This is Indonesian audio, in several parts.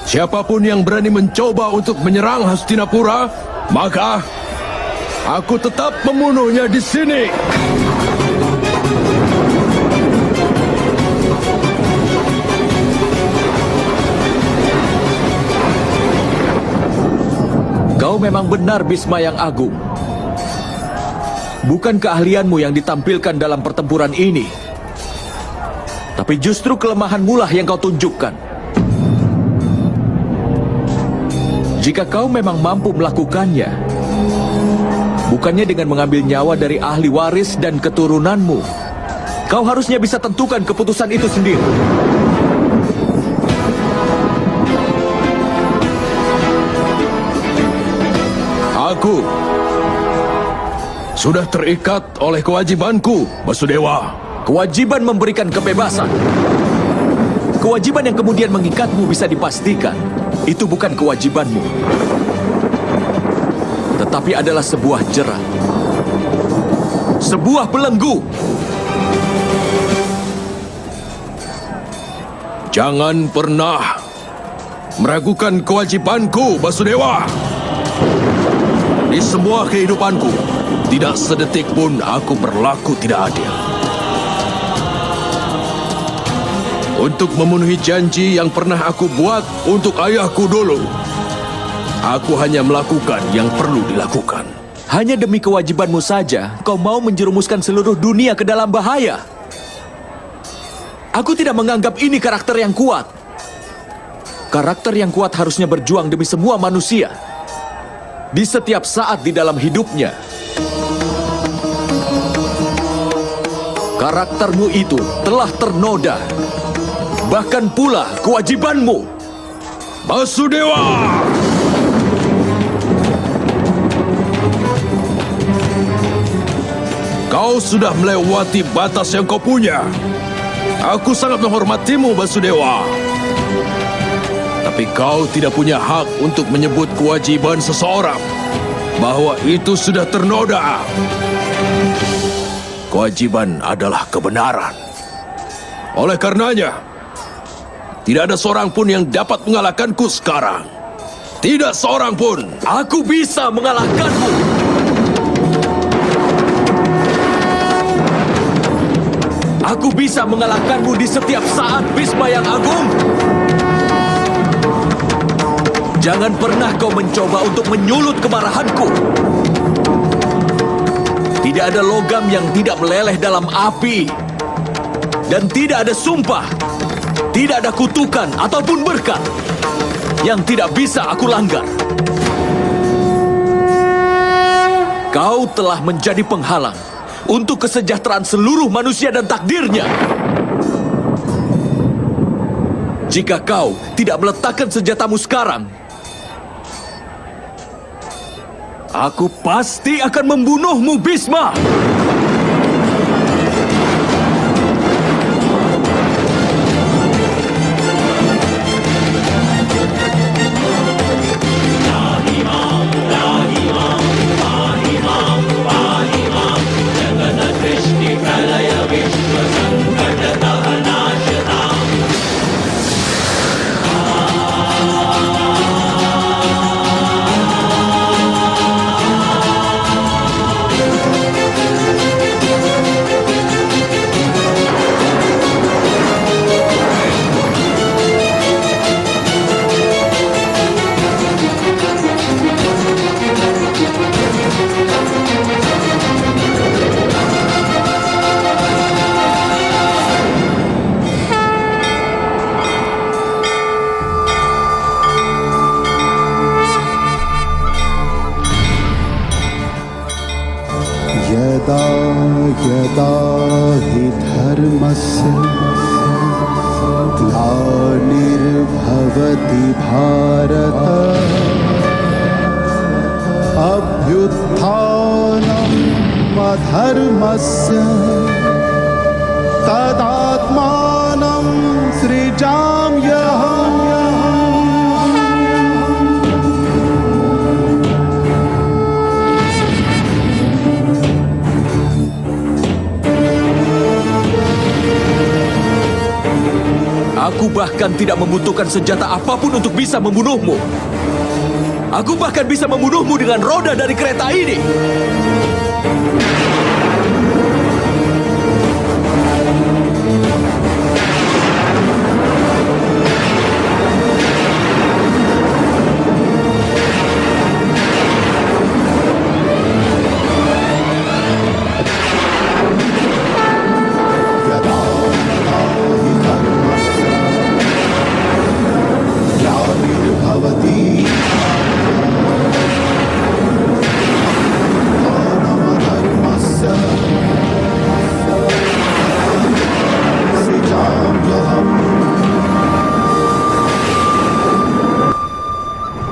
Siapapun yang berani mencoba untuk menyerang Hastinapura, maka aku tetap membunuhnya di sini. Kau memang benar, Bhisma yang agung. Bukan keahlianmu yang ditampilkan dalam pertempuran ini, tapi justru kelemahanmu lah yang kau tunjukkan. Jika kau memang mampu melakukannya, bukannya dengan mengambil nyawa dari ahli waris dan keturunanmu, kau harusnya bisa tentukan keputusan itu sendiri. Aku sudah terikat oleh kewajibanku, Basudewa. Kewajiban memberikan kebebasan. Kewajiban yang kemudian mengikatmu bisa dipastikan. Itu bukan kewajibanmu, tetapi adalah sebuah jerat. Sebuah belenggu. Jangan pernah meragukan kewajibanku, Basudewa. Di semua kehidupanku, tidak sedetik pun aku berlaku tidak adil. Untuk memenuhi janji yang pernah aku buat untuk ayahku dulu, aku hanya melakukan yang perlu dilakukan. Hanya demi kewajibanmu saja, kau mau menjerumuskan seluruh dunia ke dalam bahaya. Aku tidak menganggap ini karakter yang kuat. Karakter yang kuat harusnya berjuang demi semua manusia. Di setiap saat di dalam hidupnya. Karaktermu itu telah ternoda. Bahkan pula kewajibanmu. Basudewa! Kau sudah melewati batas yang kau punya. Aku sangat menghormatimu, Basudewa. Tapi kau tidak punya hak untuk menyebut kewajiban seseorang bahwa itu sudah ternoda. Kewajiban adalah kebenaran. Oleh karenanya, tidak ada seorang pun yang dapat mengalahkanku sekarang. Tidak seorang pun. Aku bisa mengalahkanmu. Aku bisa mengalahkanmu di setiap saat, Bhisma yang agung. Jangan pernah kau mencoba untuk menyulut kemarahanku. Tidak ada logam yang tidak meleleh dalam api. Dan tidak ada sumpah, tidak ada kutukan ataupun berkat yang tidak bisa aku langgar. Kau telah menjadi penghalang untuk kesejahteraan seluruh manusia dan takdirnya. Jika kau tidak meletakkan senjatamu sekarang, aku pasti akan membunuhmu, Bhisma! यदा यदा हि धर्मस्य ग्लानिर्भवति भारत अभ्युत्थानम् अधर्मस्य तदात्मानं सृजाम्यहम्। Aku bahkan bahkan tidak membutuhkan senjata apapun untuk bisa membunuhmu. Aku bahkan bisa membunuhmu dengan roda dari kereta ini.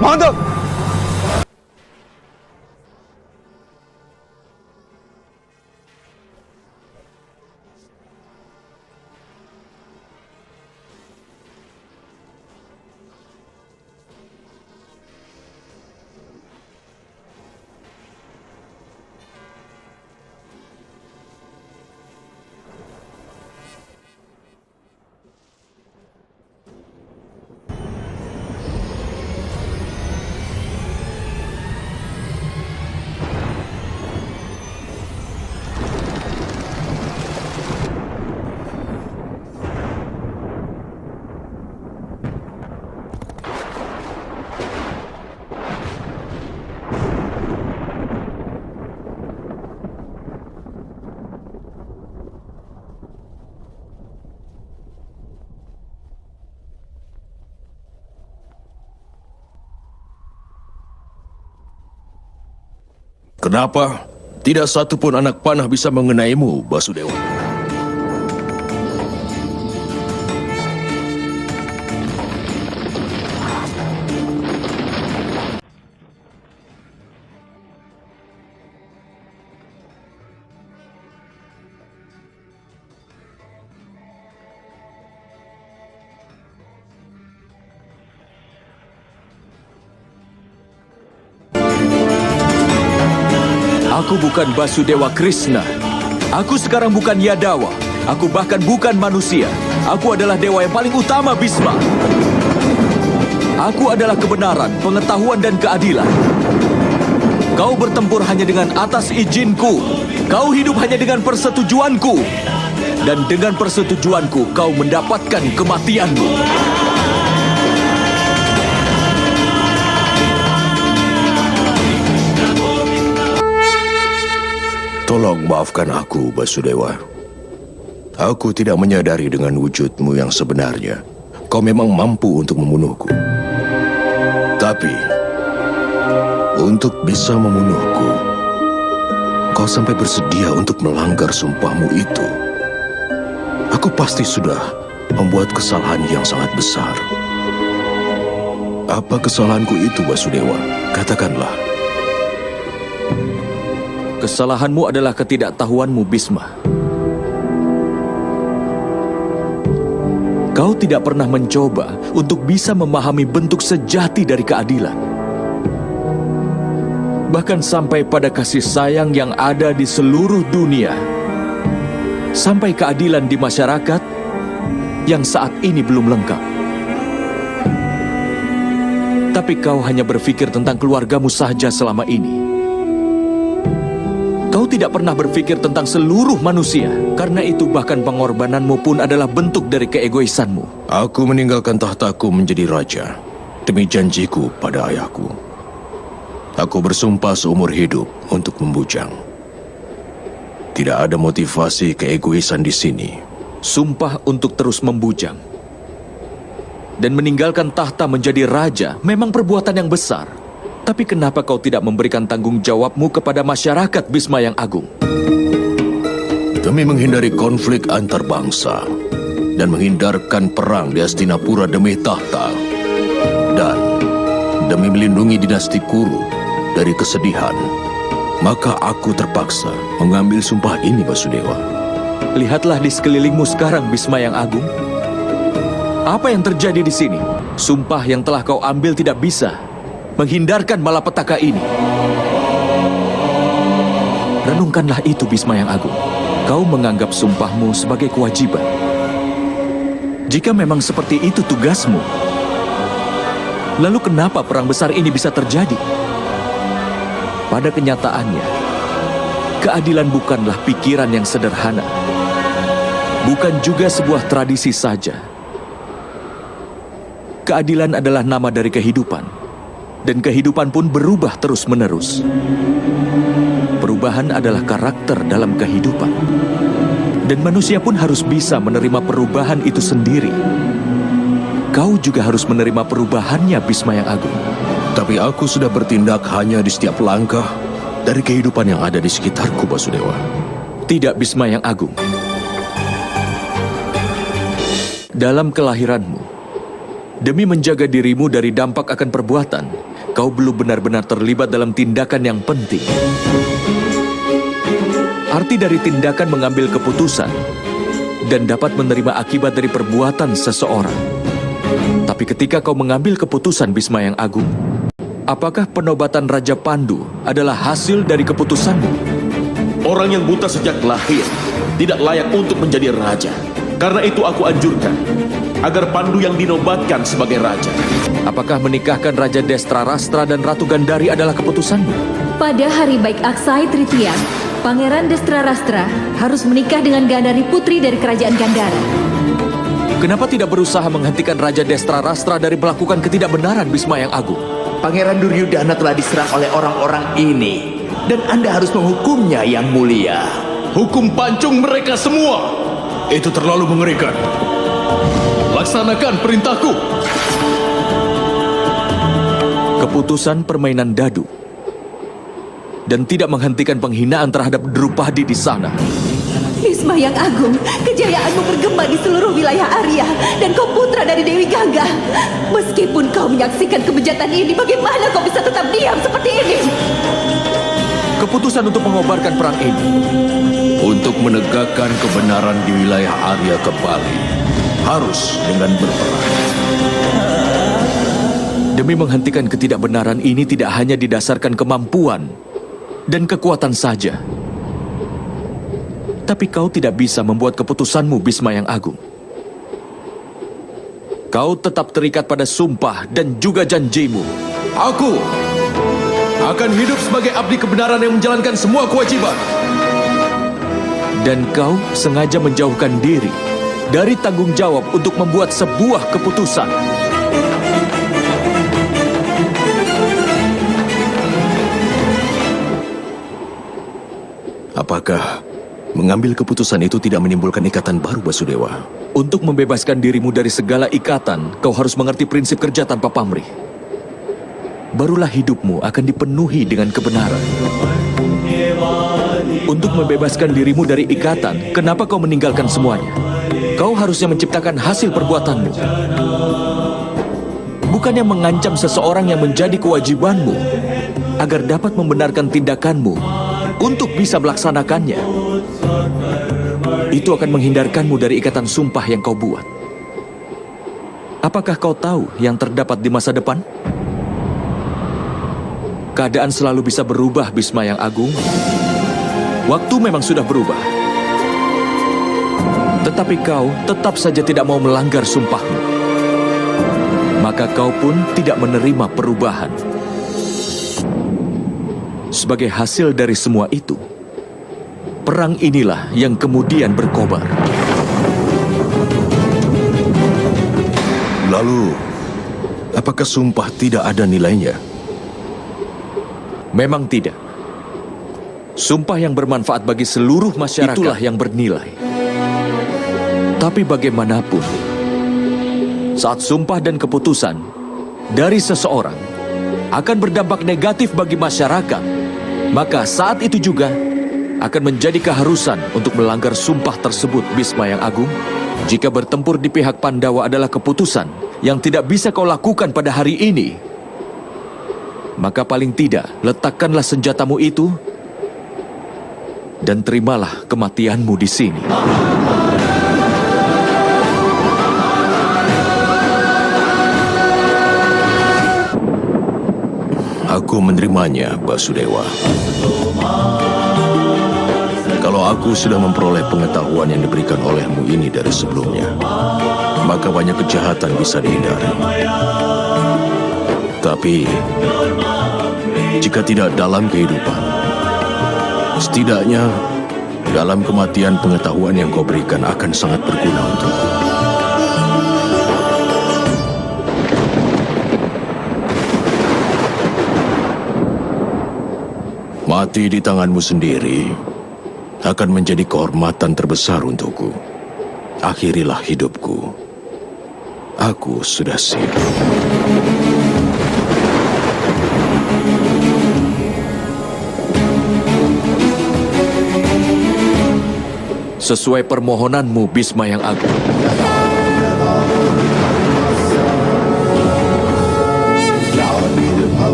Mantap! Kenapa? Tidak satu pun anak panah bisa mengenaimu, Basudewa. Aku bukan Basudewa Krishna. Aku sekarang bukan Yadawa. Aku bahkan bukan manusia. Aku adalah dewa yang paling utama, Bhisma. Aku adalah kebenaran, pengetahuan dan keadilan. Kau bertempur hanya dengan atas izinku. Kau hidup hanya dengan persetujuanku. Dan dengan persetujuanku, kau mendapatkan kematianmu. Tolong maafkan aku, Basudewa. Aku tidak menyadari dengan wujudmu yang sebenarnya. Kau memang mampu untuk membunuhku. Tapi, untuk bisa membunuhku, kau sampai bersedia untuk melanggar sumpahmu itu. Aku pasti sudah membuat kesalahan yang sangat besar. Apa kesalahanku itu, Basudewa? Katakanlah. Kesalahanmu adalah ketidaktahuanmu, Bhisma. Kau tidak pernah mencoba untuk bisa memahami bentuk sejati dari keadilan. Bahkan sampai pada kasih sayang yang ada di seluruh dunia. Sampai keadilan di masyarakat yang saat ini belum lengkap. Tapi kau hanya berpikir tentang keluargamu saja selama ini. Kau tidak pernah berpikir tentang seluruh manusia. Karena itu bahkan pengorbananmu pun adalah bentuk dari keegoisanmu. Aku meninggalkan tahtaku menjadi raja demi janjiku pada ayahku. Aku bersumpah seumur hidup untuk membujang. Tidak ada motivasi keegoisan di sini. Sumpah untuk terus membujang. Dan meninggalkan tahta menjadi raja memang perbuatan yang besar. Tapi kenapa kau tidak memberikan tanggung jawabmu kepada masyarakat, Bhisma yang Agung? Demi menghindari konflik antar bangsa dan menghindarkan perang di Hastinapura demi tahta, dan demi melindungi dinasti Kuru dari kesedihan, maka aku terpaksa mengambil sumpah ini, Basudewa. Lihatlah di sekelilingmu sekarang, Bhisma yang Agung. Apa yang terjadi di sini? Sumpah yang telah kau ambil tidak bisa menghindarkan malapetaka ini. Renungkanlah itu, Bhisma yang Agung. Kau menganggap sumpahmu sebagai kewajiban. Jika memang seperti itu tugasmu, lalu kenapa perang besar ini bisa terjadi? Pada kenyataannya, keadilan bukanlah pikiran yang sederhana. Bukan juga sebuah tradisi saja. Keadilan adalah nama dari kehidupan, dan kehidupan pun berubah terus-menerus. Perubahan adalah karakter dalam kehidupan. Dan manusia pun harus bisa menerima perubahan itu sendiri. Kau juga harus menerima perubahannya, Bisma yang Agung. Tapi aku sudah bertindak hanya di setiap langkah dari kehidupan yang ada di sekitarku, Basudewa. Tidak, Bisma yang Agung. Dalam kelahiranmu, demi menjaga dirimu dari dampak akan perbuatan, kau belum benar-benar terlibat dalam tindakan yang penting. Arti dari tindakan mengambil keputusan dan dapat menerima akibat dari perbuatan seseorang. Tapi ketika kau mengambil keputusan, Bisma yang Agung, apakah penobatan Raja Pandu adalah hasil dari keputusanmu? Orang yang buta sejak lahir tidak layak untuk menjadi raja. Karena itu aku anjurkan agar Pandu yang dinobatkan sebagai raja. Apakah menikahkan Raja Destrarastra dan Ratu Gandhari adalah keputusanmu? Pada hari baik Aksai Tritiya, Pangeran Destrarastra harus menikah dengan Gandhari putri dari kerajaan Gandhara. Kenapa tidak berusaha menghentikan Raja Destrarastra dari melakukan ketidakbenaran, Bisma yang Agung? Pangeran Duryudana telah diserang oleh orang-orang ini, dan Anda harus menghukumnya, Yang Mulia. Hukum pancung mereka semua. Itu terlalu mengerikan. Laksanakan perintahku. Keputusan permainan dadu dan tidak menghentikan penghinaan terhadap Drupadi di sana. Bisma yang Agung, kejayaanmu bergema di seluruh wilayah Arya, dan kau putra dari Dewi Gangga. Meskipun kau menyaksikan kebejatan ini, bagaimana kau bisa tetap diam seperti ini? Keputusan untuk mengobarkan perang ini, Untuk menegakkan kebenaran di wilayah Arya kembali, harus dengan berperang. demi menghentikan ketidakbenaran ini tidak hanya didasarkan kemampuan dan kekuatan saja. Tapi kau tidak bisa membuat keputusanmu, Bisma yang Agung. Kau tetap terikat pada sumpah dan juga janjimu. Aku akan hidup sebagai abdi kebenaran yang menjalankan semua kewajiban. Dan kau sengaja menjauhkan diri dari tanggung jawab untuk membuat sebuah keputusan. Apakah mengambil keputusan itu tidak menimbulkan ikatan baru, Basudewa? Untuk membebaskan dirimu dari segala ikatan, kau harus mengerti prinsip kerja tanpa pamrih. Barulah hidupmu akan dipenuhi dengan kebenaran. Untuk membebaskan dirimu dari ikatan, kenapa kau meninggalkan semuanya? Kau harusnya menciptakan hasil perbuatanmu. Bukannya mengancam seseorang yang menjadi kewajibanmu, agar dapat membenarkan tindakanmu untuk bisa melaksanakannya. Itu akan menghindarkanmu dari ikatan sumpah yang kau buat. Apakah kau tahu yang terdapat di masa depan? Keadaan selalu bisa berubah, Bisma yang Agung. Waktu memang sudah berubah. Tetapi kau tetap saja tidak mau melanggar sumpahmu. Maka kau pun tidak menerima perubahan. Sebagai hasil dari semua itu, perang inilah yang kemudian berkobar. Lalu, apakah sumpah tidak ada nilainya? Memang tidak. Sumpah yang bermanfaat bagi seluruh masyarakat itulah yang bernilai. Tapi bagaimanapun, saat sumpah dan keputusan dari seseorang akan berdampak negatif bagi masyarakat, maka saat itu juga akan menjadi keharusan untuk melanggar sumpah tersebut, Bisma yang Agung. Jika bertempur di pihak Pandawa adalah keputusan yang tidak bisa kau lakukan pada hari ini, maka paling tidak letakkanlah senjatamu itu dan terimalah kematianmu di sini. Aku menerimanya, Basudewa. Kalau aku sudah memperoleh pengetahuan yang diberikan olehmu ini dari sebelumnya, maka banyak kejahatan bisa dihindari. Tapi, jika tidak dalam kehidupan, setidaknya dalam kematian pengetahuan yang kau berikan akan sangat berguna untukku. Mati di tanganmu sendiri akan menjadi kehormatan terbesar untukku. Akhirilah hidupku. Aku sudah siap. Sesuai permohonanmu, Bhisma yang agung.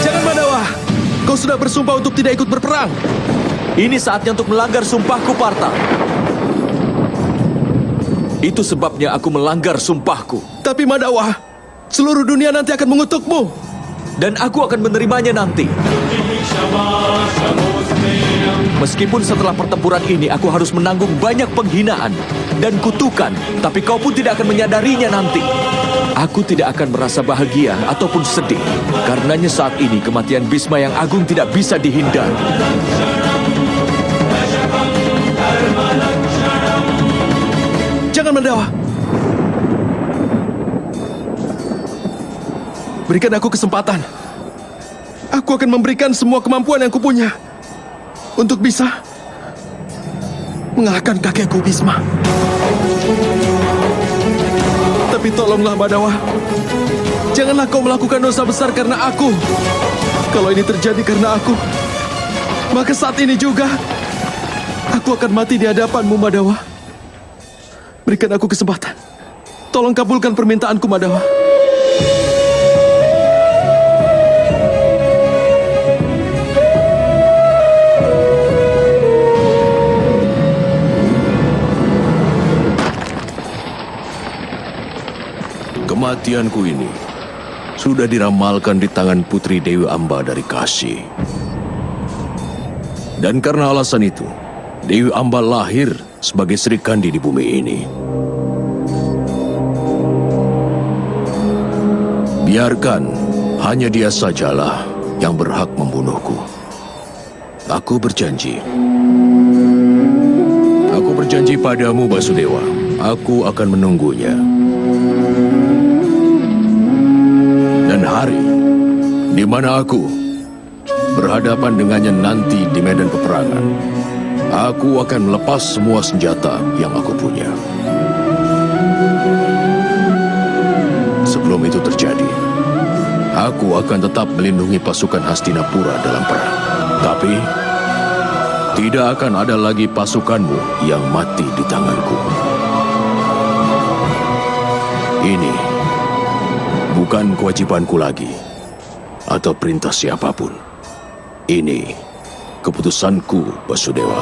Jangan, Mandawa! Kau sudah bersumpah untuk tidak ikut berperang. Ini saatnya untuk melanggar sumpahku, Partha. Itu sebabnya aku melanggar sumpahku. Tapi Mandawa, seluruh dunia nanti akan mengutukmu. Dan aku akan menerimanya nanti. Meskipun setelah pertempuran ini aku harus menanggung banyak penghinaan dan kutukan, tapi kau pun tidak akan menyadarinya nanti. Aku tidak akan merasa bahagia ataupun sedih. Karenanya saat ini kematian Bhisma yang agung tidak bisa dihindari. Jangan, Mandawa. Berikan aku kesempatan. Aku akan memberikan semua kemampuan yang kupunya untuk bisa mengalahkan kakekku Bhisma. Tapi tolonglah, Mandawa. Janganlah kau melakukan dosa besar karena aku. Kalau ini terjadi karena aku, maka saat ini juga aku akan mati di hadapanmu, Mandawa. Berikan aku kesempatan. Tolong kabulkan permintaanku, Mandawa. Kematianku ini sudah diramalkan di tangan Putri Dewi Amba dari Kashi. Dan karena alasan itu, Dewi Amba lahir sebagai Sri Kandi di bumi ini. Biarkan hanya dia sajalah yang berhak membunuhku. Aku berjanji. Aku berjanji padamu, Basudewa. Aku akan menunggunya. Dan hari di mana aku berhadapan dengannya nanti di medan peperangan, aku akan melepas semua senjata yang aku punya. Sebelum itu terjadi, aku akan tetap melindungi pasukan Hastinapura dalam perang. Tapi, tidak akan ada lagi pasukanmu yang mati di tanganku. Ini bukan kewajibanku lagi, atau perintah siapapun. Ini keputusanku, Basudewa.